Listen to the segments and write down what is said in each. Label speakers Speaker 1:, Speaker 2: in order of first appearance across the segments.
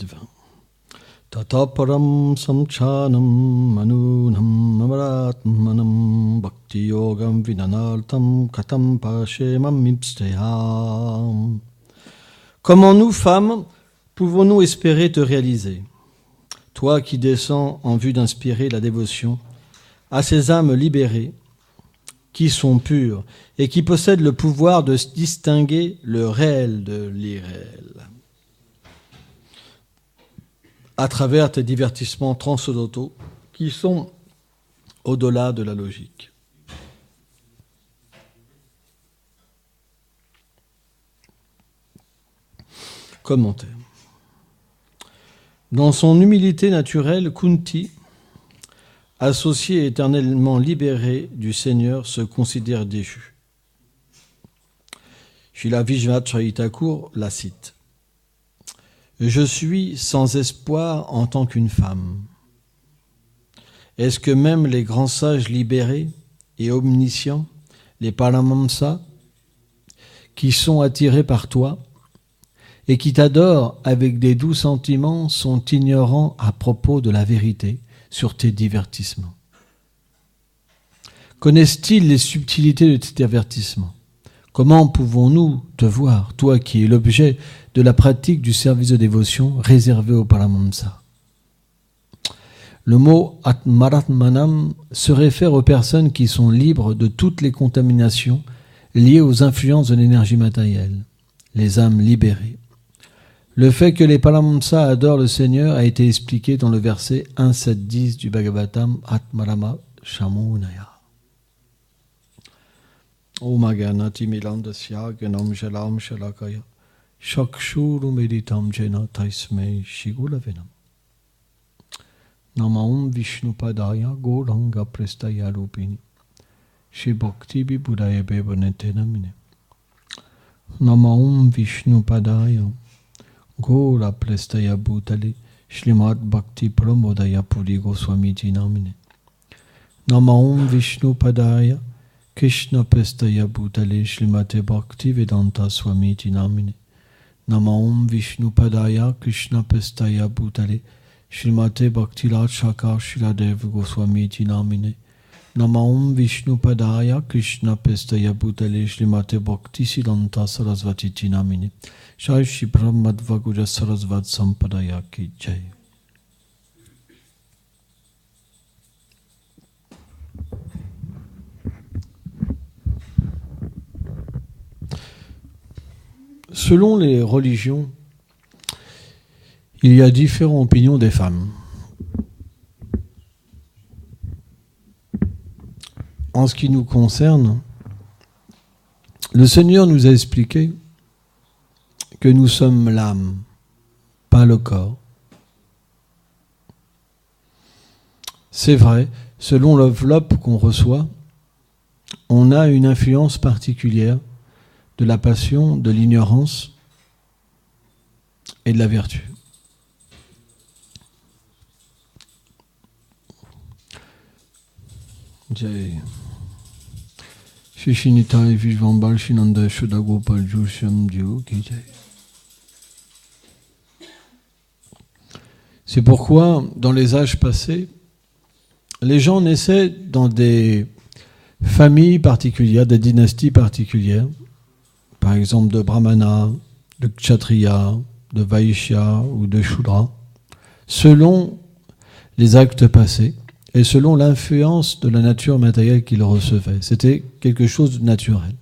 Speaker 1: Madhva. Tata param samchanam manunam amaratmanam bhakti yogam vinanaltam katam pashemam ipsteyam. Comment nous, femmes, pouvons-nous espérer te réaliser? Toi qui descends en vue d'inspirer la dévotion à ces âmes libérées, qui sont pures et qui possèdent le pouvoir de distinguer le réel de l'irréel. À travers tes divertissements transcendantaux qui sont au-delà de la logique. Commentaire. Dans son humilité naturelle, Kunti, associée éternellement libérée du Seigneur, se considère déchue. Srila Vishwanath Chaitra Thakur la cite. Je suis sans espoir en tant qu'une femme. Est-ce que même les grands sages libérés et omniscients, les Paramamsa, qui sont attirés par toi et qui t'adorent avec des doux sentiments, sont ignorants à propos de la vérité sur tes divertissements? Connaissent-ils les subtilités de tes divertissements? Comment pouvons-nous te voir, toi qui es l'objet de la pratique du service de dévotion réservé au Paramamsa? Le mot Atmaratmanam se réfère aux personnes qui sont libres de toutes les contaminations liées aux influences de l'énergie matérielle, les âmes libérées. Le fait que les Paramamsa adorent le Seigneur a été expliqué dans le verset 1.7.10 du Bhagavatam Atmarama Shamunaya. Om Aganati Milandasya Ganam Jalam Shalakaya Shakshuru Meditam Jena Taisme Shigulavenam Namaum Vishnupadaya Goranga Prestaya Rupini Shri Bhakti Vibhudaya Bebonete Namine Namaum Vishnupadaya Gora Prestaya Bhutale Shrimad Bhakti Pramodaya Puri Goswami Namine Namaum Vishnupadaya Krishna Prestaya Bhutale Shrimate Bhakti Vedanta Swami Namine Namaum Vishnupadaya Krishna Prestaya Bhutale Shrimate Bhakti Rajshakar Shriladev Goswami Namine Namaum Vishnupadaya Krishna Prestaya Bhutale Shrimate Bhakti Siddhanta Sarasvati Namine Jai Shri Brahmadva Guja Sarasvat Sampadaya Ki Jai. Selon les religions, il y a différentes opinions des femmes. En ce qui nous concerne, le Seigneur nous a expliqué que nous sommes l'âme, pas le corps. C'est vrai, selon l'enveloppe qu'on reçoit, on a une influence particulière de la passion, de l'ignorance et de la vertu. Jai. Shishinitai Vijvambal Shinanda Shudagopal Jusham Diyo Ki Jai. C'est pourquoi, dans les âges passés, les gens naissaient dans des familles particulières, des dynasties particulières, par exemple de Brahmana, de Kshatriya, de Vaishya ou de Shudra, selon les actes passés et selon l'influence de la nature matérielle qu'ils recevaient. C'était quelque chose de naturel.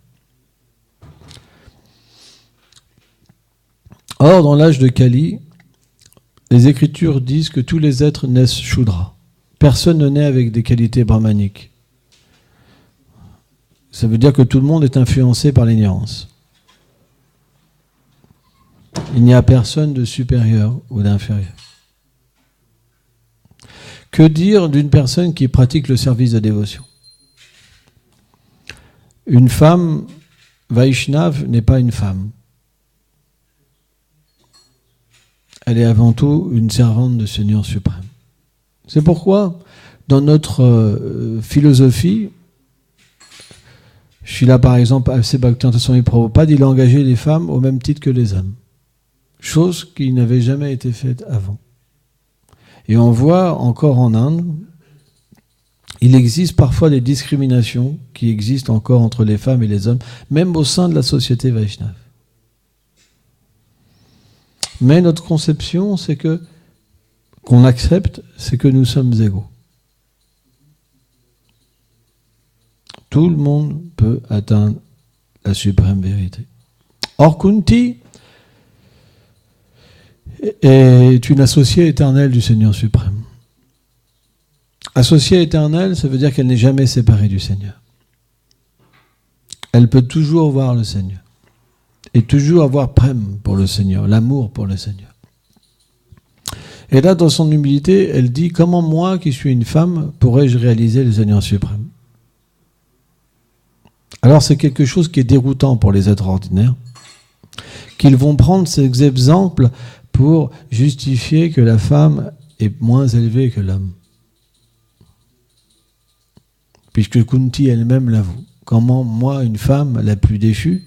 Speaker 1: Or, dans l'âge de Kali, les Écritures disent que tous les êtres naissent Shudra. Personne ne naît avec des qualités brahmaniques. Ça veut dire que tout le monde est influencé par l'ignorance. Il n'y a personne de supérieur ou d'inférieur. Que dire d'une personne qui pratique le service de dévotion? Une femme Vaishnave n'est pas une femme. Elle est avant tout une servante du Seigneur suprême. C'est pourquoi, dans notre philosophie, Srila, par exemple, A.C. Bhaktivedanta Swami Prabhupada, il a engagé les femmes au même titre que les hommes. chose qui n'avait jamais été faite avant. Et on voit encore en Inde, il existe parfois des discriminations qui existent encore entre les femmes et les hommes, même au sein de la société Vaishnava. Mais notre conception, c'est que, qu'on accepte, c'est que nous sommes égaux. Tout le monde peut atteindre la suprême vérité. Or, Kunti est une associée éternelle du Seigneur suprême. Associée éternelle, ça veut dire qu'elle n'est jamais séparée du Seigneur. Elle peut toujours voir le Seigneur. Et toujours avoir prème pour le Seigneur, l'amour pour le Seigneur. Et là, dans son humilité, elle dit, comment moi, qui suis une femme, pourrais-je réaliser le Seigneur suprême? Alors c'est quelque chose qui est déroutant pour les êtres ordinaires, qu'ils vont prendre ces exemples pour justifier que la femme est moins élevée que l'homme. Puisque Kunti elle-même l'avoue. Comment moi, une femme la plus déchue,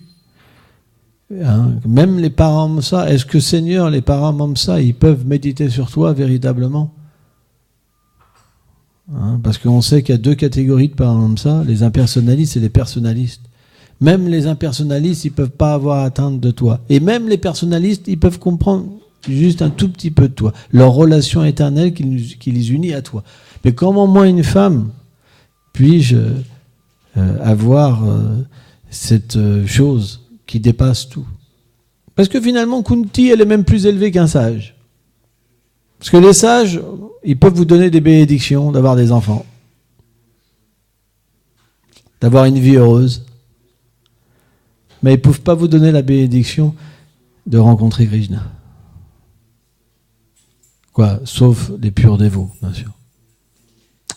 Speaker 1: même les parents Mamsa, est-ce que Seigneur, les parents Mamsa, ils peuvent méditer sur toi véritablement? Parce qu'on sait qu'il y a deux catégories de parents Mamsa, les impersonnalistes et les personnalistes. Même les impersonnalistes, ils ne peuvent pas avoir atteinte de toi. Et même les personnalistes, ils peuvent comprendre juste un tout petit peu de toi. Leur relation éternelle qui les unit à toi. Mais comment moi, une femme, puis-je avoir cette chose qui dépasse tout? Parce que finalement, Kunti, elle est même plus élevée qu'un sage. Parce que les sages, ils peuvent vous donner des bénédictions d'avoir des enfants, d'avoir une vie heureuse, mais ils ne peuvent pas vous donner la bénédiction de rencontrer Krishna. Quoi, sauf les purs dévots, bien sûr.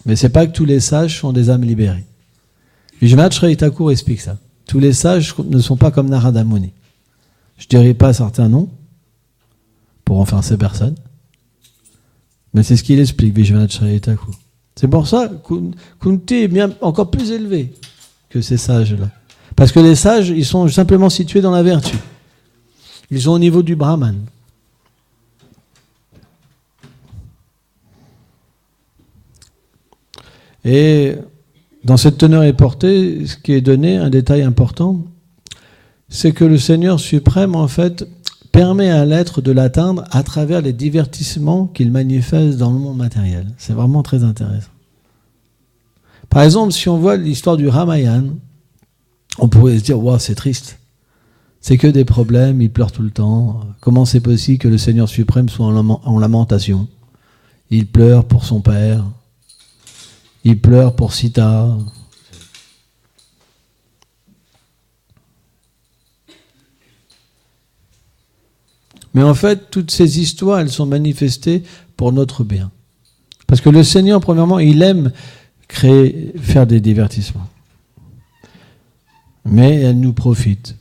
Speaker 1: Mais c'est pas que tous les sages sont des âmes libérées. Vishwanath Chaitanya Thakur explique ça. Tous les sages ne sont pas comme Narada Muni. Je ne dirai pas certains noms, pour offenser personne, mais c'est ce qu'il explique, Vishwanath Chaitanya Thakur. C'est pour ça que Kunti est bien encore plus élevé que ces sages-là. Parce que les sages, ils sont simplement situés dans la vertu. Ils sont au niveau du Brahman. Et dans cette teneur et portée, ce qui est donné, un détail important, c'est que le Seigneur suprême, en fait, permet à l'être de l'atteindre à travers les divertissements qu'il manifeste dans le monde matériel. C'est vraiment très intéressant. Par exemple, si on voit l'histoire du Ramayana, on pourrait se dire, wow, c'est triste. C'est que des problèmes, il pleure tout le temps. Comment c'est possible que le Seigneur suprême soit en lamentation? Il pleure pour son père. Il pleure pour Sita. Mais en fait, toutes ces histoires, elles sont manifestées pour notre bien. Parce que le Seigneur, premièrement, il aime faire des divertissements. Mais elles nous profitent.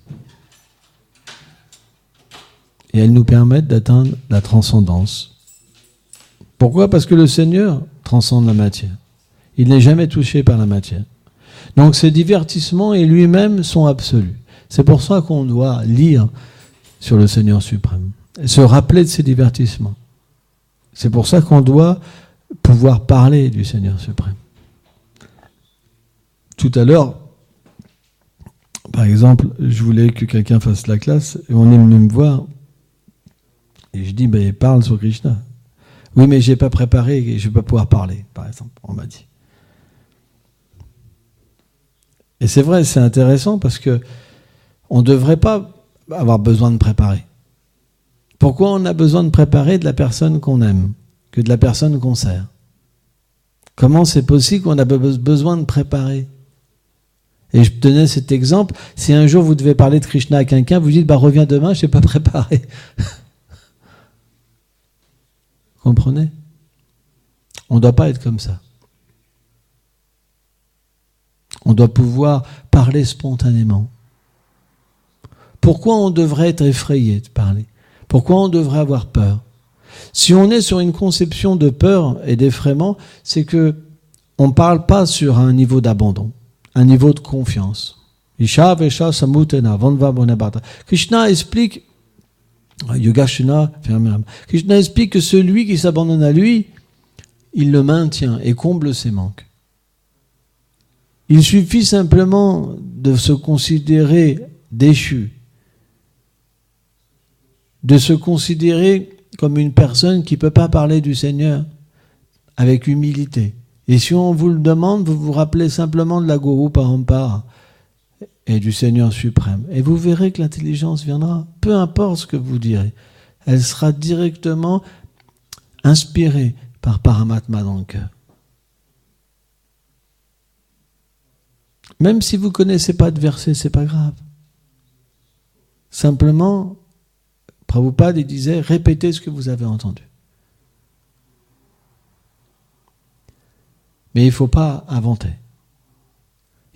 Speaker 1: Et elles nous permettent d'atteindre la transcendance. Pourquoi? Parce que le Seigneur transcende la matière. Il n'est jamais touché par la matière. Donc ces divertissements et lui-même sont absolus. C'est pour ça qu'on doit lire sur le Seigneur suprême, et se rappeler de ces divertissements. C'est pour ça qu'on doit pouvoir parler du Seigneur suprême. Tout à l'heure, par exemple, je voulais que quelqu'un fasse la classe, et on est venu me voir, et je dis, parle sur Krishna. Oui, mais je n'ai pas préparé, et je ne vais pas pouvoir parler, par exemple, on m'a dit. Et c'est vrai, c'est intéressant, parce que on ne devrait pas avoir besoin de préparer. Pourquoi on a besoin de préparer de la personne qu'on aime, que de la personne qu'on sert? Comment c'est possible qu'on a besoin de préparer? Et je donnais cet exemple, si un jour vous devez parler de Krishna à quelqu'un, vous dites, reviens demain, je ne sais pas préparer. Comprenez? On ne doit pas être comme ça. On doit pouvoir parler spontanément. Pourquoi on devrait être effrayé de parler? Pourquoi on devrait avoir peur? Si on est sur une conception de peur et d'effraiement, c'est que on ne parle pas sur un niveau d'abandon, un niveau de confiance. Krishna explique Yogashrana, Krishna explique que celui qui s'abandonne à lui, il le maintient et comble ses manques. Il suffit simplement de se considérer déchu, de se considérer comme une personne qui ne peut pas parler du Seigneur avec humilité. Et si on vous le demande, vous vous rappelez simplement de la Guru Parampara et du Seigneur suprême. Et vous verrez que l'intelligence viendra. Peu importe ce que vous direz. Elle sera directement inspirée par Paramatma dans le cœur. Même si vous ne connaissez pas de verset, ce n'est pas grave. Simplement, Prabhupada disait, répétez ce que vous avez entendu. Mais il ne faut pas inventer.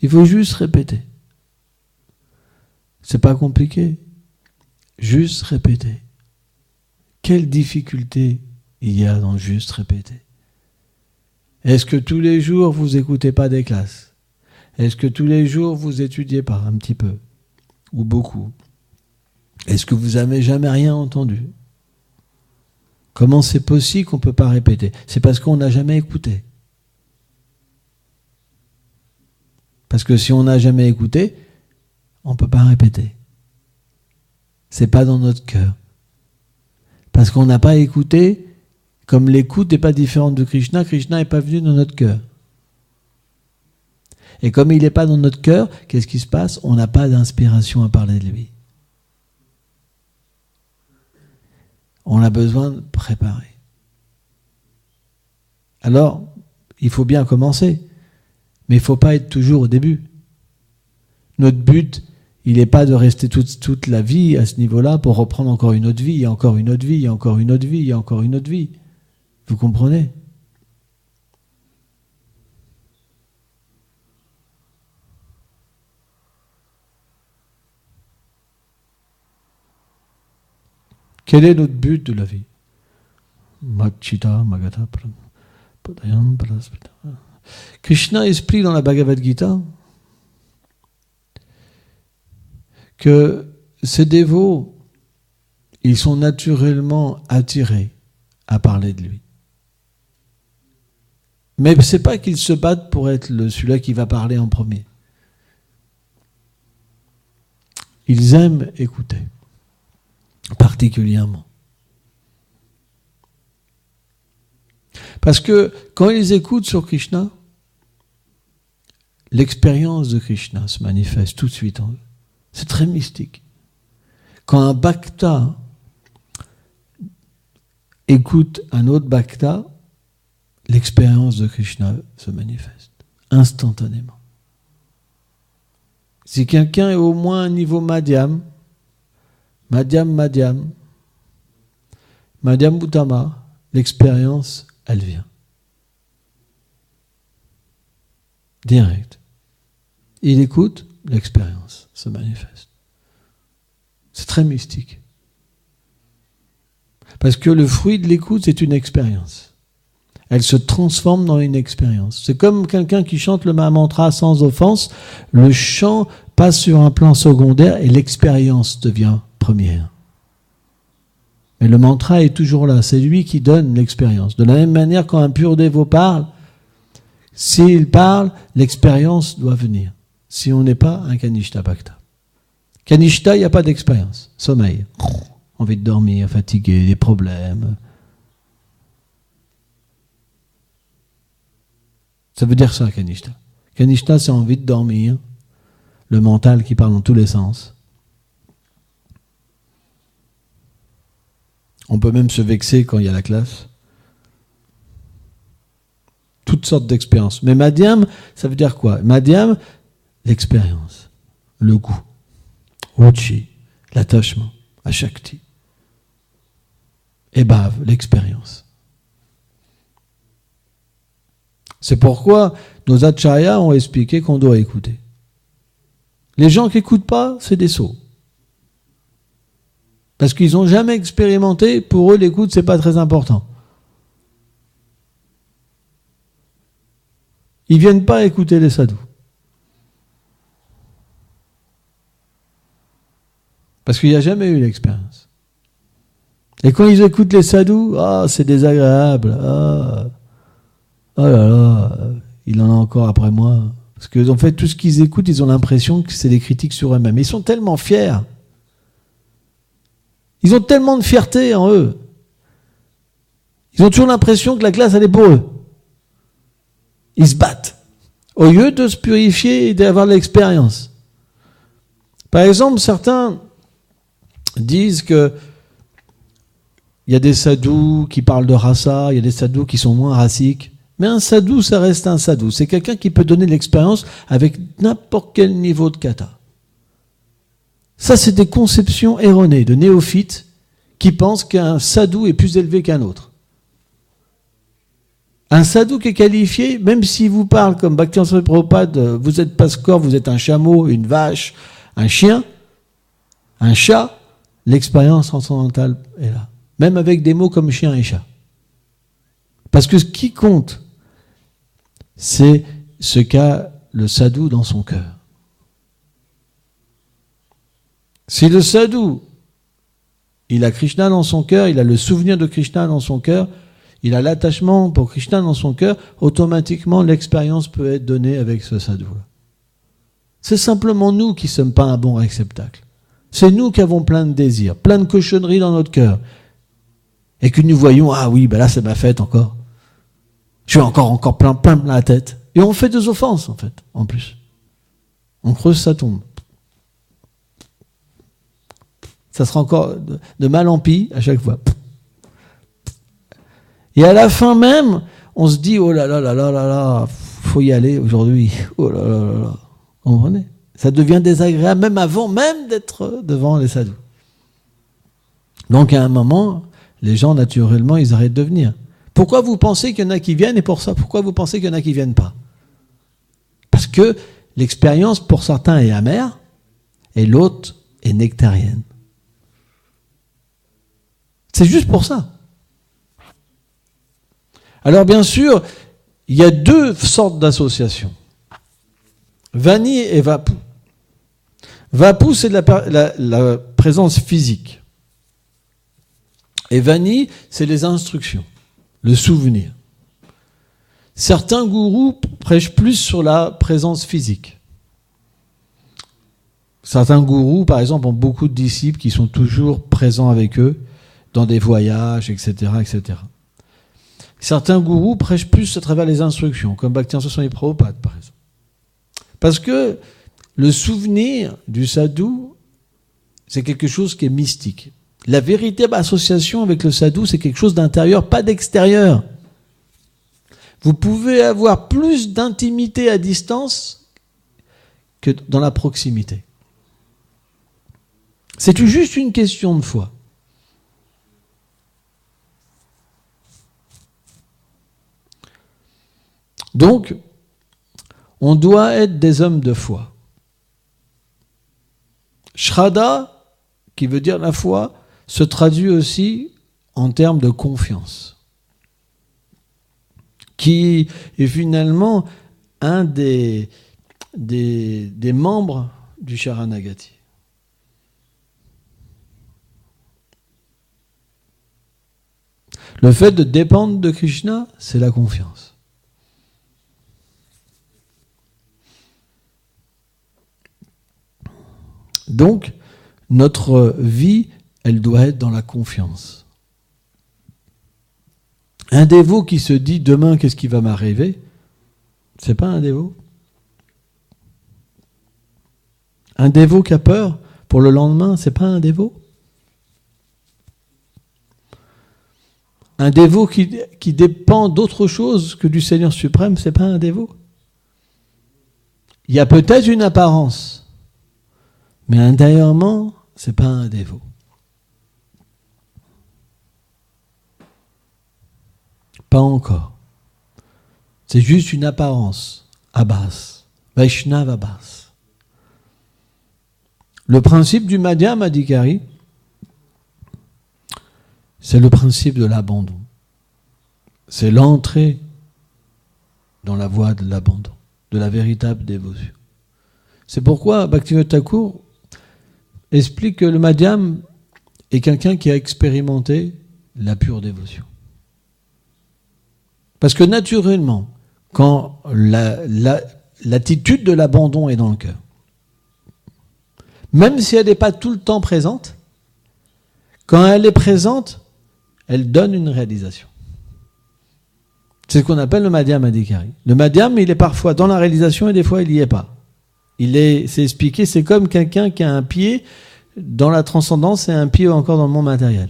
Speaker 1: Il faut juste répéter. C'est pas compliqué. Juste répéter. Quelle difficulté il y a dans juste répéter? Est-ce que tous les jours vous écoutez pas des classes? Est-ce que tous les jours vous étudiez pas un petit peu? Ou beaucoup? Est-ce que vous n'avez jamais rien entendu? Comment c'est possible qu'on ne peut pas répéter? C'est parce qu'on n'a jamais écouté. Parce que si on n'a jamais écouté, on ne peut pas répéter. C'est pas dans notre cœur. Parce qu'on n'a pas écouté, comme l'écoute n'est pas différente de Krishna, Krishna n'est pas venu dans notre cœur. Et comme il n'est pas dans notre cœur, qu'est-ce qui se passe? On n'a pas d'inspiration à parler de lui. On a besoin de préparer. Alors, il faut bien commencer. Mais il ne faut pas être toujours au début. Notre but, il n'est pas de rester toute la vie à ce niveau-là pour reprendre encore une autre vie, et encore une autre vie, et encore une autre vie, et encore une autre vie. Vous comprenez? Quel est notre but de la vie? Machita, Magata, Padayam, Praspita. Krishna explique dans la Bhagavad Gita que ces dévots, ils sont naturellement attirés à parler de lui. Mais ce n'est pas qu'ils se battent pour être celui-là qui va parler en premier. Ils aiment écouter, particulièrement. Parce que quand ils écoutent sur Krishna, l'expérience de Krishna se manifeste tout de suite en eux. C'est très mystique. Quand un bhakta écoute un autre bhakta, l'expérience de Krishna se manifeste instantanément. Si quelqu'un est au moins à un niveau madhyam uttama, l'expérience, elle vient. Direct. Il écoute, l'expérience se manifeste. C'est très mystique. Parce que le fruit de l'écoute, c'est une expérience. Elle se transforme dans une expérience. C'est comme quelqu'un qui chante le Mahamantra sans offense. Le chant passe sur un plan secondaire et l'expérience devient première. Mais le mantra est toujours là. C'est lui qui donne l'expérience. De la même manière, quand un pur dévot parle, s'il parle, l'expérience doit venir. Si on n'est pas un Kanishta Bhakta. Kanishta, il n'y a pas d'expérience. Sommeil. Envie de dormir, fatigué, des problèmes. Ça veut dire ça, Kanishta. Kanishta, c'est envie de dormir. Le mental qui parle dans tous les sens. On peut même se vexer quand il y a la classe. Toutes sortes d'expériences. Mais Madhyam, ça veut dire quoi? Madhyam, l'expérience, le goût, Ruchi, l'attachement, Ashakti. Et Bhav, l'expérience. C'est pourquoi nos acharyas ont expliqué qu'on doit écouter. Les gens qui n'écoutent pas, c'est des sots. Parce qu'ils n'ont jamais expérimenté, pour eux l'écoute, c'est pas très important. Ils ne viennent pas écouter les sadhus. Parce qu'il n'y a jamais eu l'expérience. Et quand ils écoutent les sadhus, ah, c'est désagréable. Ah, oh là là, il en a encore après moi. Parce que en fait, tout ce qu'ils écoutent, ils ont l'impression que c'est des critiques sur eux-mêmes. Ils sont tellement fiers. Ils ont tellement de fierté en eux. Ils ont toujours l'impression que la classe, elle est pour eux. Ils se battent. Au lieu de se purifier et d'avoir de l'expérience. Par exemple, certains disent que il y a des sadhus qui parlent de rasa, il y a des sadhus qui sont moins rasiques. Mais un sadhu, ça reste un sadhu. C'est quelqu'un qui peut donner de l'expérience avec n'importe quel niveau de kata. Ça, c'est des conceptions erronées de néophytes qui pensent qu'un sadhu est plus élevé qu'un autre. Un sadhu qui est qualifié, même s'il vous parle comme Bhakti Swami Prabhupada, vous n'êtes pas score, vous êtes un chameau, une vache, un chien, un chat, l'expérience transcendantale est là. Même avec des mots comme chien et chat. Parce que ce qui compte, c'est ce qu'a le sadhu dans son cœur. Si le sadhu, il a Krishna dans son cœur, il a le souvenir de Krishna dans son cœur, il a l'attachement pour Krishna dans son cœur, automatiquement l'expérience peut être donnée avec ce sadhu-là. C'est simplement nous qui ne sommes pas un bon réceptacle. C'est nous qui avons plein de désirs, plein de cochonneries dans notre cœur. Et que nous voyons, ah oui, ben là c'est ma fête encore. Je suis encore plein la tête. Et on fait des offenses, en fait, en plus. On creuse sa tombe. Ça sera encore de mal en pis à chaque fois. Et à la fin même, on se dit, oh là là là là là là, faut y aller aujourd'hui. Oh là là là là. Vous comprenez ? Ça devient désagréable, même avant même d'être devant les sadhus. Donc à un moment, les gens, naturellement, ils arrêtent de venir. Pourquoi vous pensez qu'il y en a qui viennent et pour ça, pourquoi vous pensez qu'il y en a qui ne viennent pas ? Parce que l'expérience, pour certains, est amère et l'autre est nectarienne. C'est juste pour ça. Alors bien sûr, il y a deux sortes d'associations. Vani et Vapu. Vapu, c'est la présence physique. Et Vani, c'est les instructions, le souvenir. Certains gourous prêchent plus sur la présence physique. Certains gourous, par exemple, ont beaucoup de disciples qui sont toujours présents avec eux dans des voyages, etc., etc. Certains gourous prêchent plus à travers les instructions, comme Bhakti Swami Prabhupada, par exemple. Parce que le souvenir du sadhu, c'est quelque chose qui est mystique. La véritable association avec le sadhu, c'est quelque chose d'intérieur, pas d'extérieur. Vous pouvez avoir plus d'intimité à distance que dans la proximité. C'est juste une question de foi. Donc, on doit être des hommes de foi. Shraddha, qui veut dire la foi, se traduit aussi en termes de confiance, qui est finalement un des membres du Sharanagati. Le fait de dépendre de Krishna, c'est la confiance. Donc, notre vie, elle doit être dans la confiance. Un dévot qui se dit « demain, qu'est-ce qui va m'arriver ?» c'est pas un dévot. Un dévot qui a peur pour le lendemain, c'est pas un dévot. Un dévot qui dépend d'autre chose que du Seigneur suprême, c'est pas un dévot. Il y a peut-être une apparence, mais intérieurement, c'est pas un dévot. Pas encore. C'est juste une apparence, Abbas, Vaishnava Abbas. Le principe du Madhyama Adhikari, c'est le principe de l'abandon. C'est l'entrée dans la voie de l'abandon, de la véritable dévotion. C'est pourquoi Bhaktivinoda Thakur explique que le Madhyam et quelqu'un qui a expérimenté la pure dévotion. Parce que naturellement, quand l'attitude de l'abandon est dans le cœur, même si elle n'est pas tout le temps présente, quand elle est présente, elle donne une réalisation. C'est ce qu'on appelle le Madhyam Adhikari. Le Madhyam, il est parfois dans la réalisation et des fois, il n'y est pas. C'est expliqué, c'est comme quelqu'un qui a un pied dans la transcendance et un pied encore dans le monde matériel.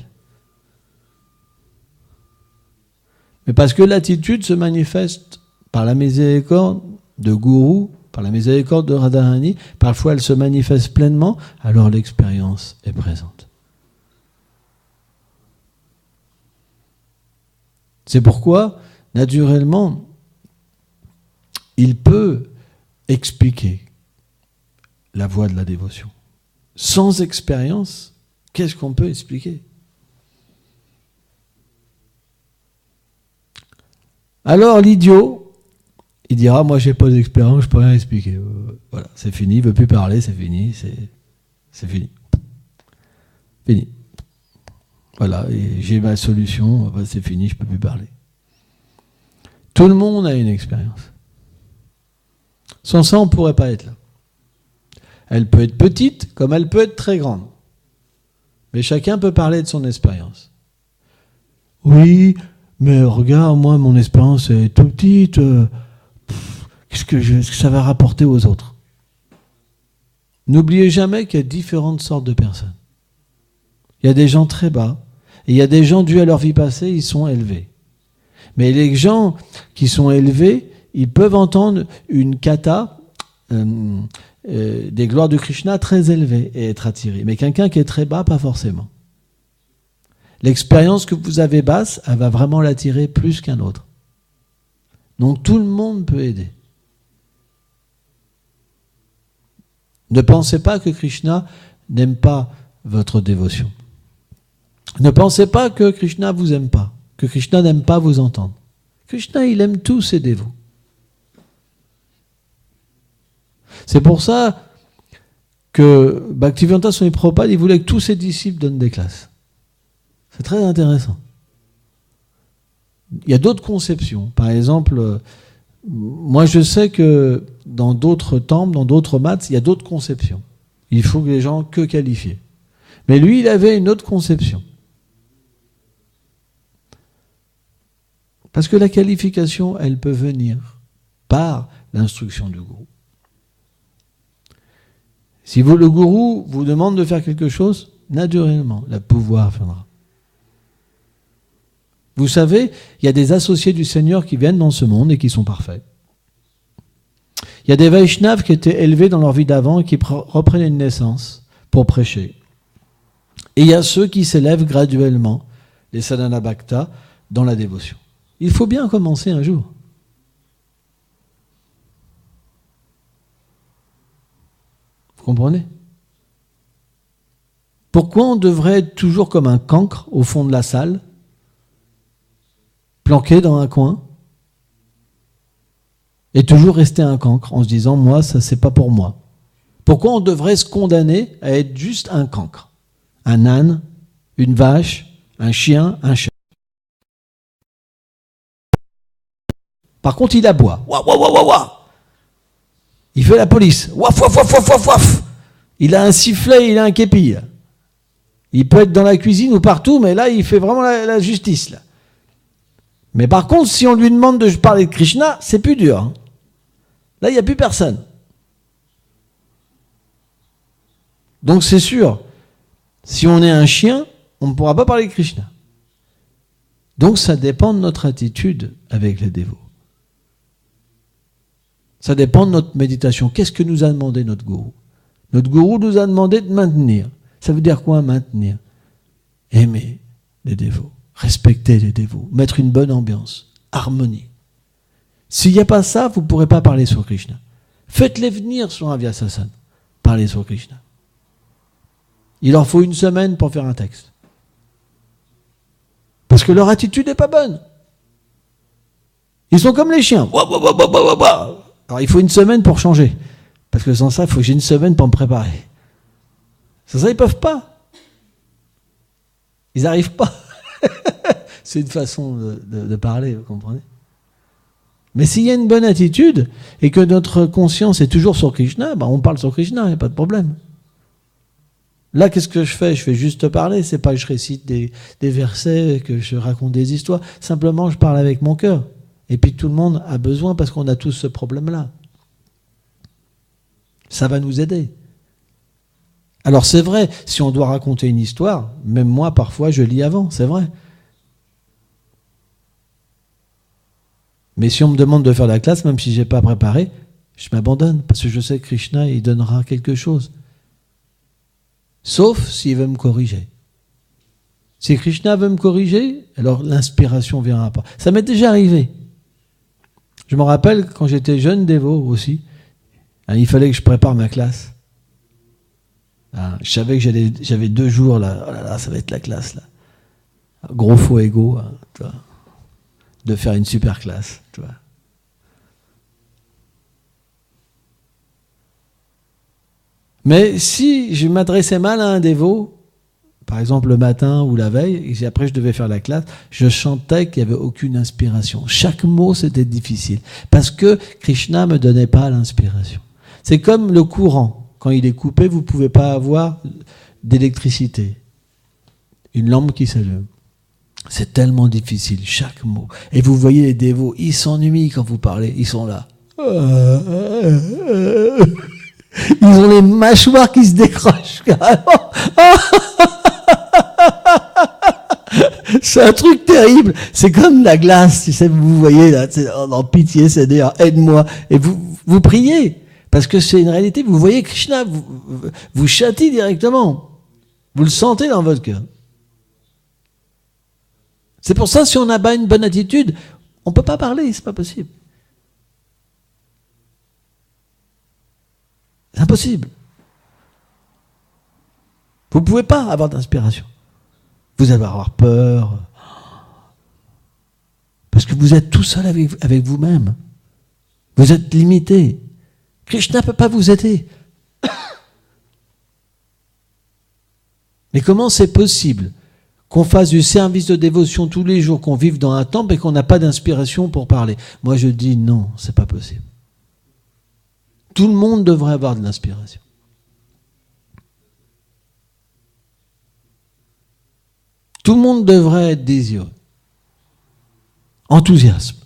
Speaker 1: Mais parce que l'attitude se manifeste par la miséricorde de Guru, par la miséricorde de Radharani, parfois elle se manifeste pleinement, alors l'expérience est présente. C'est pourquoi, naturellement, il peut expliquer la voie de la dévotion. Sans expérience, qu'est-ce qu'on peut expliquer ? Alors l'idiot, il dira, moi j'ai pas d'expérience, je peux rien expliquer. Voilà, c'est fini, il veut plus parler, c'est fini, c'est fini. Fini. Voilà, et j'ai ma solution, c'est fini, je peux plus parler. Tout le monde a une expérience. Sans ça, on ne pourrait pas être là. Elle peut être petite, comme elle peut être très grande. Mais chacun peut parler de son expérience. Oui, mais regarde, moi, mon expérience est toute petite. Qu'est-ce que ça va rapporter aux autres ? N'oubliez jamais qu'il y a différentes sortes de personnes. Il y a des gens très bas, et il y a des gens, dû à leur vie passée, ils sont élevés. Mais les gens qui sont élevés, ils peuvent entendre une kata, des gloires de Krishna très élevées et être attirés. Mais quelqu'un qui est très bas, pas forcément. L'expérience que vous avez basse, elle va vraiment l'attirer plus qu'un autre. Donc tout le monde peut aider. Ne pensez pas que Krishna n'aime pas votre dévotion. Ne pensez pas que Krishna vous aime pas, que Krishna n'aime pas vous entendre. Krishna, il aime tous ses dévots. C'est pour ça que Bhaktivedanta Swami Prabhupada, il voulait que tous ses disciples donnent des classes. C'est très intéressant. Il y a d'autres conceptions. Par exemple, moi je sais que dans d'autres temples, dans d'autres maths, il y a d'autres conceptions. Il faut que les gens que qualifiés. Mais lui, il avait une autre conception. Parce que la qualification, elle peut venir par l'instruction du gourou. Si le gourou vous demande de faire quelque chose, naturellement, le pouvoir viendra. Vous savez, il y a des associés du Seigneur qui viennent dans ce monde et qui sont parfaits. Il y a des Vaishnavas qui étaient élevés dans leur vie d'avant et qui reprenaient une naissance pour prêcher. Et il y a ceux qui s'élèvent graduellement, les Sadhana Bhakta, dans la dévotion. Il faut bien commencer un jour. Vous comprenez ? Pourquoi on devrait être toujours comme un cancre au fond de la salle, planqué dans un coin, et toujours rester un cancre en se disant « moi, ça c'est pas pour moi ». Pourquoi on devrait se condamner à être juste un cancre ? Un âne, une vache, un chien, un chat. Par contre, il aboie. Ouah, ouah, ouah, ouah, ouah. Il fait la police. Ouaf, ouaf, ouaf, ouaf, ouaf, ouaf. Il a un sifflet, il a un képi. Là. Il peut être dans la cuisine ou partout, mais là, il fait vraiment la justice. Là. Mais par contre, si on lui demande de parler de Krishna, c'est plus dur. Hein. Là, il n'y a plus personne. Donc c'est sûr, si on est un chien, on ne pourra pas parler de Krishna. Donc ça dépend de notre attitude avec les dévots. Ça dépend de notre méditation. Qu'est-ce que nous a demandé notre gourou ? Notre gourou nous a demandé de maintenir. Ça veut dire quoi, maintenir ? Aimer les dévots, respecter les dévots, mettre une bonne ambiance, harmonie. S'il n'y a pas ça, vous ne pourrez pas parler sur Krishna. Faites-les venir sur un Vyasasana, parler sur Krishna. Il leur faut 1 semaine pour faire un texte. Parce que leur attitude n'est pas bonne. Ils sont comme les chiens. Alors il faut 1 semaine pour changer. Parce que sans ça, il faut que j'ai 1 semaine pour me préparer. Sans ça, ils ne peuvent pas. Ils n'arrivent pas. C'est une façon de parler, vous comprenez? Mais s'il y a une bonne attitude et que notre conscience est toujours sur Krishna, on parle sur Krishna, il n'y a pas de problème. Là, qu'est-ce que je fais? Je fais juste parler, c'est pas que je récite des versets, que je raconte des histoires. Simplement, je parle avec mon cœur. Et puis tout le monde a besoin parce qu'on a tous ce problème-là. Ça va nous aider. Alors c'est vrai, si on doit raconter une histoire, même moi, parfois, je lis avant, c'est vrai. Mais si on me demande de faire la classe, même si je n'ai pas préparé, je m'abandonne, parce que je sais que Krishna, il donnera quelque chose. Sauf s'il veut me corriger. Si Krishna veut me corriger, alors l'inspiration ne viendra pas. Ça m'est déjà arrivé. Je me rappelle, quand j'étais jeune dévot aussi, il fallait que je prépare ma classe. Je savais que j'avais 2 jours, là, oh là là, ça va être la classe, là. Gros faux égo, tu vois, de faire une super classe, tu vois. Mais si je m'adressais mal à un dévot, par exemple le matin ou la veille, et après je devais faire la classe, je chantais qu'il n'y avait aucune inspiration. Chaque mot, c'était difficile. Parce que Krishna ne me donnait pas l'inspiration. C'est comme le courant. Quand il est coupé, vous ne pouvez pas avoir d'électricité. Une lampe qui s'allume. C'est tellement difficile, chaque mot. Et vous voyez les dévots, ils s'ennuient quand vous parlez, ils sont là. Ils ont les mâchoires qui se décrochent carrément. C'est un truc terrible. C'est comme la glace, tu sais, vous voyez là, en pitié, Seigneur, aide-moi. Et vous priez. Parce que c'est une réalité, vous voyez Krishna vous châtie directement. Vous le sentez dans votre cœur. C'est pour ça, si on n'a pas une bonne attitude, on ne peut pas parler, c'est pas possible. C'est impossible. Vous ne pouvez pas avoir d'inspiration. Vous allez avoir peur. Parce que vous êtes tout seul avec vous-même. Vous êtes limité. Krishna ne peut pas vous aider. Mais comment c'est possible qu'on fasse du service de dévotion tous les jours, qu'on vive dans un temple et qu'on n'a pas d'inspiration pour parler? Moi je dis non, c'est pas possible. Tout le monde devrait avoir de l'inspiration. Tout le monde devrait être désireux, enthousiasme,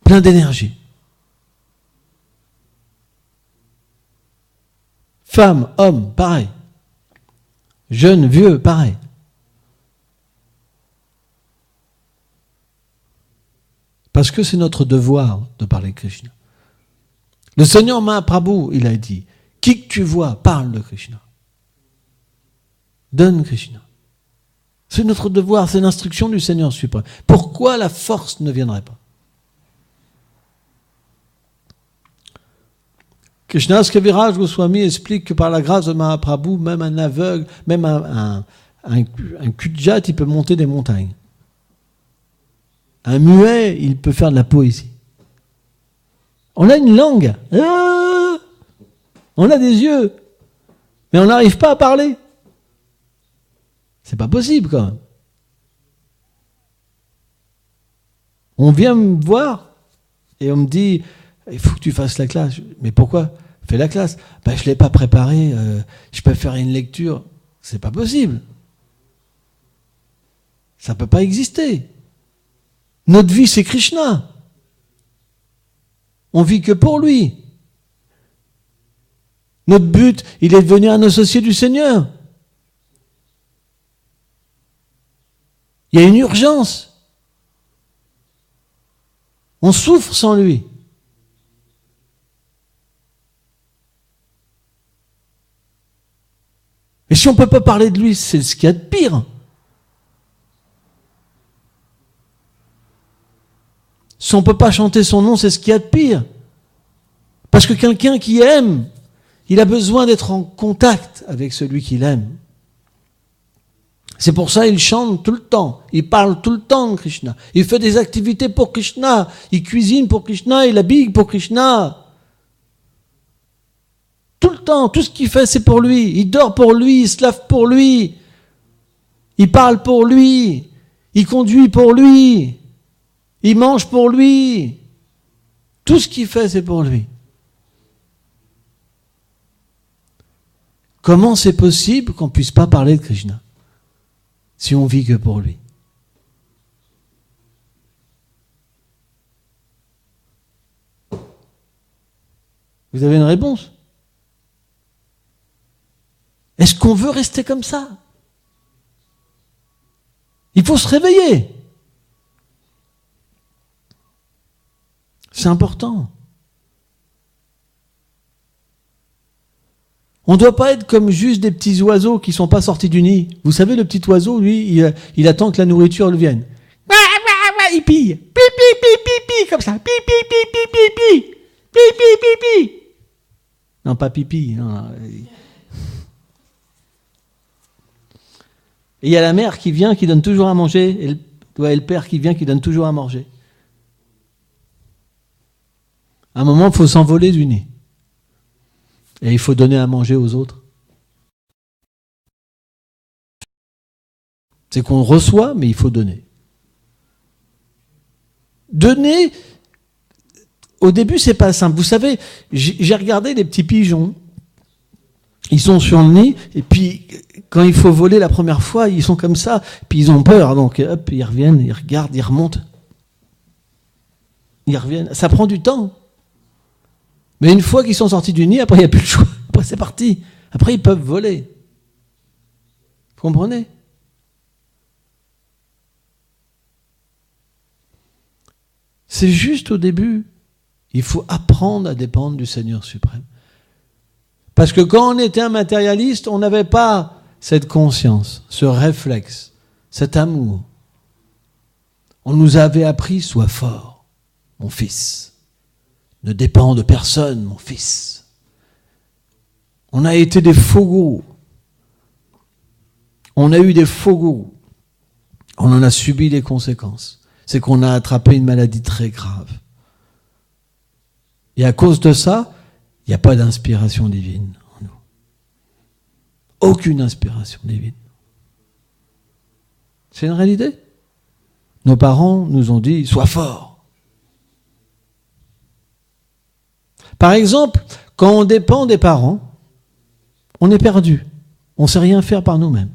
Speaker 1: plein d'énergie. Femme, homme, pareil. Jeune, vieux, pareil. Parce que c'est notre devoir de parler de Krishna. Le Seigneur Mahaprabhu, il a dit, qui que tu vois, parle de Krishna. Donne Krishna. C'est notre devoir, c'est l'instruction du Seigneur suprême. Pourquoi la force ne viendrait pas? Krishnadas Kaviraj Goswami explique que par la grâce de Mahaprabhu, même un aveugle, même un cul-de-jatte, il peut monter des montagnes. Un muet, il peut faire de la poésie. On a une langue, on a des yeux, mais on n'arrive pas à parler. C'est pas possible quand même. On vient me voir et on me dit, il faut que tu fasses la classe. Mais pourquoi? Fais la classe. Je ne l'ai pas préparée, je peux faire une lecture. C'est pas possible. Ça ne peut pas exister. Notre vie, c'est Krishna. On vit que pour lui. Notre but, il est de devenir un associé du Seigneur. Il y a une urgence. On souffre sans lui. Et si on ne peut pas parler de lui, c'est ce qu'il y a de pire. Si on ne peut pas chanter son nom, c'est ce qu'il y a de pire. Parce que quelqu'un qui aime, il a besoin d'être en contact avec celui qu'il aime. C'est pour ça qu'il chante tout le temps, il parle tout le temps de Krishna. Il fait des activités pour Krishna, il cuisine pour Krishna, il habille pour Krishna. Tout le temps, tout ce qu'il fait, c'est pour lui. Il dort pour lui, il se lave pour lui. Il parle pour lui. Il conduit pour lui. Il mange pour lui. Tout ce qu'il fait, c'est pour lui. Comment c'est possible qu'on ne puisse pas parler de Krishna si on vit que pour lui? Vous avez une réponse? Est-ce qu'on veut rester comme ça? Il faut se réveiller. C'est important. On ne doit pas être comme juste des petits oiseaux qui ne sont pas sortis du nid. Vous savez, le petit oiseau, lui, il attend que la nourriture le vienne. Il pille. Pi, pi, pi, pi, pi, comme ça. Pi, pi, pi, pi, pi, pi. Pi, pi, pi, pi. Non, pas pipi. Non. Et il y a la mère qui vient, qui donne toujours à manger, et le père qui vient, qui donne toujours à manger. À un moment, il faut s'envoler du nid. Et il faut donner à manger aux autres. C'est qu'on reçoit, mais il faut donner. Donner, au début, c'est pas simple. Vous savez, j'ai regardé les petits pigeons. Ils sont sur le nid, et puis quand il faut voler la première fois, ils sont comme ça, puis ils ont peur, donc hop, ils reviennent, ils regardent, ils remontent. Ils reviennent. Ça prend du temps. Mais une fois qu'ils sont sortis du nid, après il n'y a plus le choix. Après c'est parti. Après ils peuvent voler. Vous comprenez? C'est juste au début. Il faut apprendre à dépendre du Seigneur suprême. Parce que quand on était un matérialiste, on n'avait pas cette conscience, ce réflexe, cet amour. On nous avait appris, sois fort, mon fils. Ne dépends de personne, mon fils. On a été des faux gourous. On a eu des faux gourous. On en a subi les conséquences. C'est qu'on a attrapé une maladie très grave. Et à cause de ça, il n'y a pas d'inspiration divine en nous. Aucune inspiration divine. C'est une réalité. Nos parents nous ont dit, sois fort. Par exemple, quand on dépend des parents, on est perdu. On ne sait rien faire par nous-mêmes.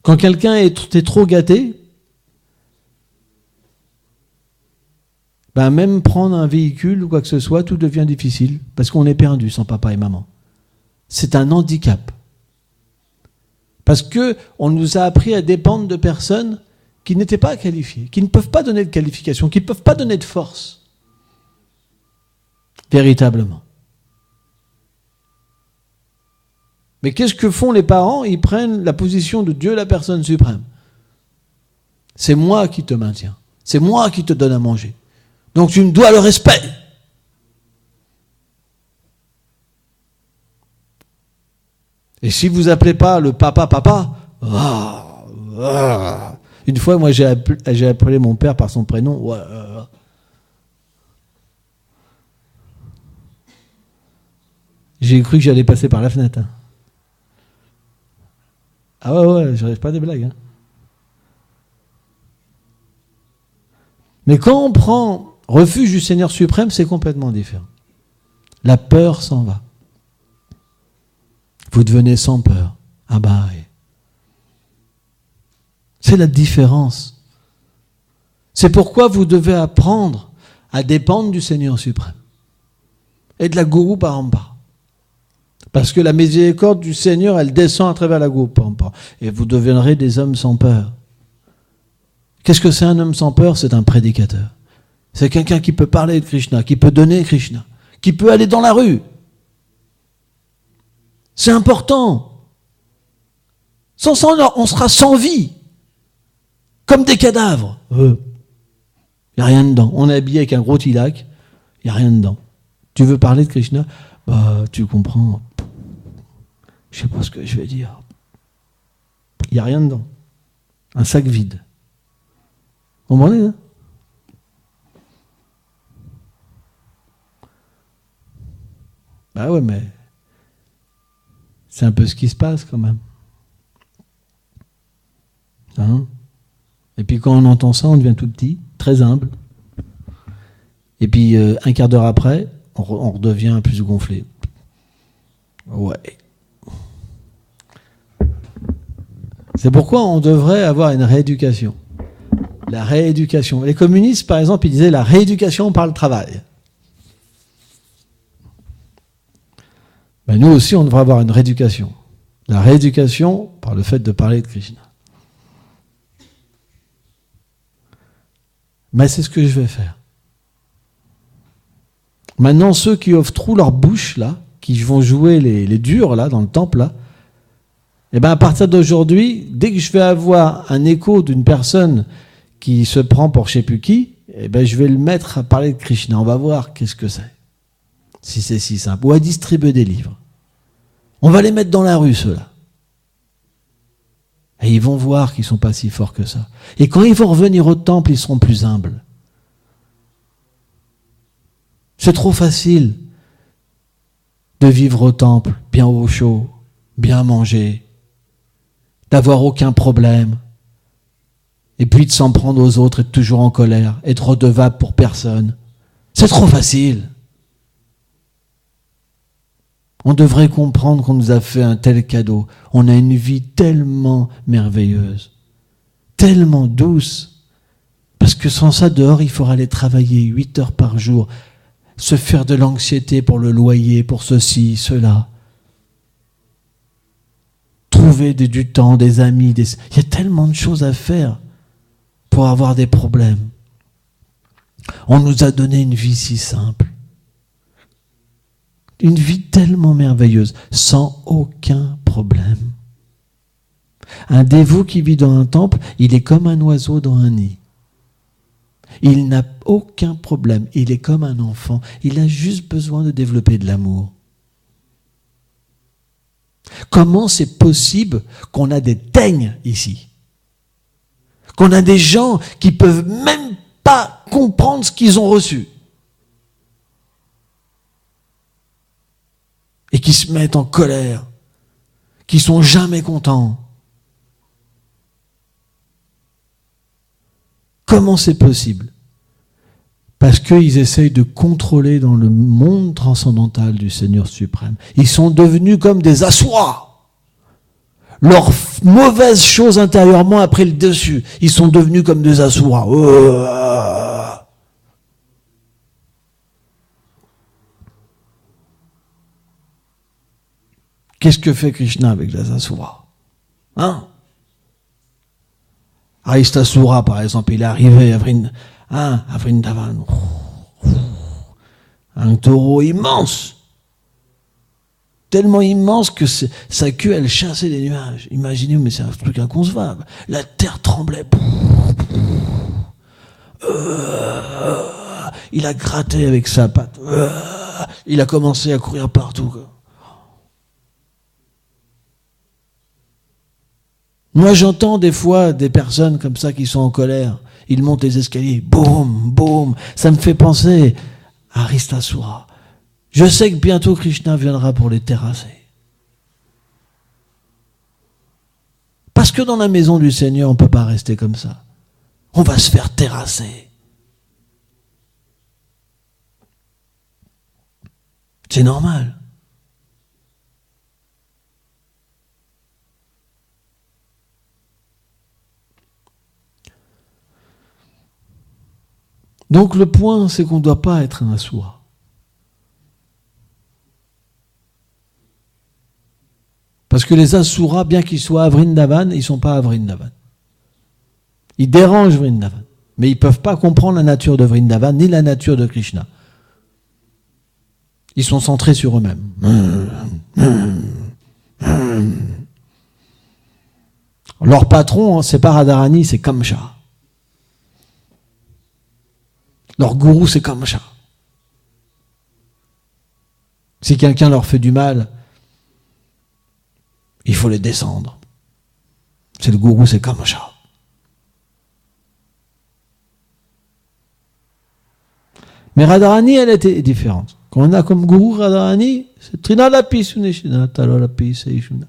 Speaker 1: Quand quelqu'un est trop gâté, ben même prendre un véhicule ou quoi que ce soit, tout devient difficile parce qu'on est perdu sans papa et maman. C'est un handicap. Parce qu'on nous a appris à dépendre de personnes qui n'étaient pas qualifiées, qui ne peuvent pas donner de qualification, qui ne peuvent pas donner de force. Véritablement. Mais qu'est-ce que font les parents? Ils prennent la position de Dieu, la personne suprême. C'est moi qui te maintiens. C'est moi qui te donne à manger. Donc tu me dois le respect. Et si vous appelez pas le papa, une fois moi j'ai appelé mon père par son prénom. J'ai cru que j'allais passer par la fenêtre. Ah ouais, je rêve pas des blagues. Mais quand on prend refuge du Seigneur suprême, c'est complètement différent. La peur s'en va. Vous devenez sans peur. Ah bah oui. C'est la différence. C'est pourquoi vous devez apprendre à dépendre du Seigneur suprême. Et de la Guru Parampara. Parce que la miséricorde du Seigneur, elle descend à travers la Guru Parampara. Et vous deviendrez des hommes sans peur. Qu'est-ce que c'est un homme sans peur? C'est un prédicateur. C'est quelqu'un qui peut parler de Krishna, qui peut donner Krishna, qui peut aller dans la rue. C'est important. Sans ça, on sera sans vie. Comme des cadavres. Il n'y a rien dedans. On est habillé avec un gros tilak, il n'y a rien dedans. Tu veux parler de Krishna? Bah, tu comprends. Je ne sais pas ce que je vais dire. Il n'y a rien dedans. Un sac vide. Vous comprenez, hein? Bah ouais, mais c'est un peu ce qui se passe quand même. Et puis quand on entend ça, on devient tout petit, très humble. Et puis un quart d'heure après, on redevient plus gonflé. Ouais. C'est pourquoi on devrait avoir une rééducation. La rééducation. Les communistes, par exemple, ils disaient la rééducation par le travail. Ben, nous aussi, on devrait avoir une rééducation. La rééducation par le fait de parler de Krishna. Mais c'est ce que je vais faire. Maintenant, ceux qui offrent trop leur bouche, là, qui vont jouer les durs, là, dans le temple, là, et bien à partir d'aujourd'hui, dès que je vais avoir un écho d'une personne qui se prend pour je sais plus qui, et ben je vais le mettre à parler de Krishna. On va voir qu'est-ce que c'est. Si c'est si simple. Ou à distribuer des livres. On va les mettre dans la rue, ceux-là. Et ils vont voir qu'ils ne sont pas si forts que ça. Et quand ils vont revenir au temple, ils seront plus humbles. C'est trop facile de vivre au temple, bien au chaud, bien manger, d'avoir aucun problème, et puis de s'en prendre aux autres, être toujours en colère, être redevable pour personne. C'est trop facile. On devrait comprendre qu'on nous a fait un tel cadeau. On a une vie tellement merveilleuse, tellement douce. Parce que sans ça, dehors, il faudra aller travailler 8 heures par jour, se faire de l'anxiété pour le loyer, pour ceci, cela. Trouver du temps, des amis. Il y a tellement de choses à faire pour avoir des problèmes. On nous a donné une vie si simple. Une vie tellement merveilleuse, sans aucun problème. Un dévot qui vit dans un temple, il est comme un oiseau dans un nid. Il n'a aucun problème, il est comme un enfant, il a juste besoin de développer de l'amour. Comment c'est possible qu'on a des teignes ici? Qu'on a des gens qui peuvent même pas comprendre ce qu'ils ont reçu? Et qui se mettent en colère, qui sont jamais contents. Comment c'est possible? Parce qu'ils essayent de contrôler dans le monde transcendantal du Seigneur suprême. Ils sont devenus comme des asuras. Leurs mauvaises choses intérieurement a pris le dessus. Ils sont devenus comme des asuras. Qu'est-ce que fait Krishna avec les asuras? Hein? Aristasura, par exemple, il est arrivé à Vrindavan. Un taureau immense. Tellement immense que sa queue, elle chassait les nuages. Imaginez, mais c'est un truc inconcevable. La terre tremblait. Il a gratté avec sa patte. Il a commencé à courir partout. Moi, j'entends des fois des personnes comme ça qui sont en colère. Ils montent les escaliers, boum, boum. Ça me fait penser à Aristasura. Je sais que bientôt Krishna viendra pour les terrasser. Parce que dans la maison du Seigneur, on ne peut pas rester comme ça. On va se faire terrasser. C'est normal. Donc le point, c'est qu'on ne doit pas être un asura. Parce que les asuras, bien qu'ils soient à Vrindavan, ils ne sont pas à Vrindavan. Ils dérangent Vrindavan. Mais ils ne peuvent pas comprendre la nature de Vrindavan, ni la nature de Krishna. Ils sont centrés sur eux-mêmes. Leur patron, c'est pas Radharani, c'est Kamcha. Leur gourou, c'est Kamcha. Si quelqu'un leur fait du mal, il faut les descendre. C'est le gourou, c'est Kamcha. Mais Radharani, elle était différente. Quand on a comme gourou Radharani, c'est Trinalapi Suneshina, Talalapi Seishuna,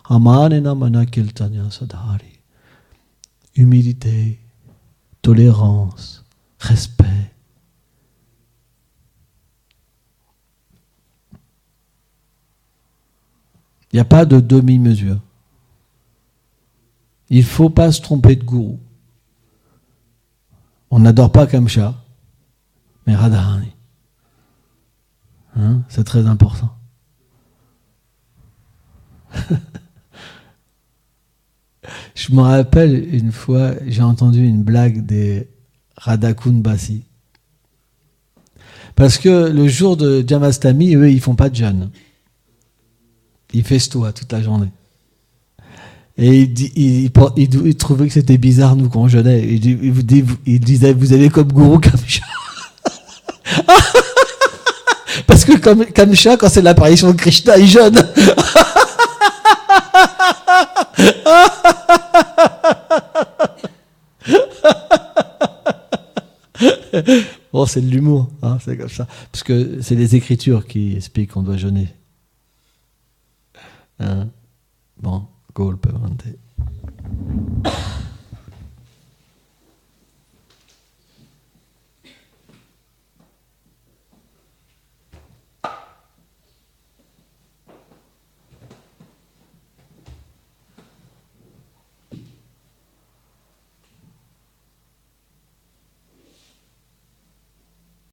Speaker 1: Amanena Mana Kiltanya Sadhari. Humilité, tolérance, respect. Il n'y a pas de demi-mesure. Il ne faut pas se tromper de gourou. On n'adore pas Kamcha, mais Radharani. Hein, c'est très important. Je me rappelle une fois, j'ai entendu une blague des Radhakund Basi. Parce que le jour de Jamastami, eux, ils font pas de jeûne. Ils festoient toute la journée. Et il trouvait que c'était bizarre, nous, quand on jeûnait. Il disait, vous avez comme gourou Kamcha. Parce que comme Kamcha, quand c'est l'apparition de Krishna, il jeûne. Bon, c'est de l'humour, hein, c'est comme ça. Parce que c'est les Écritures qui expliquent qu'on doit jeûner. Hein? Bon, Gaul peut inventer.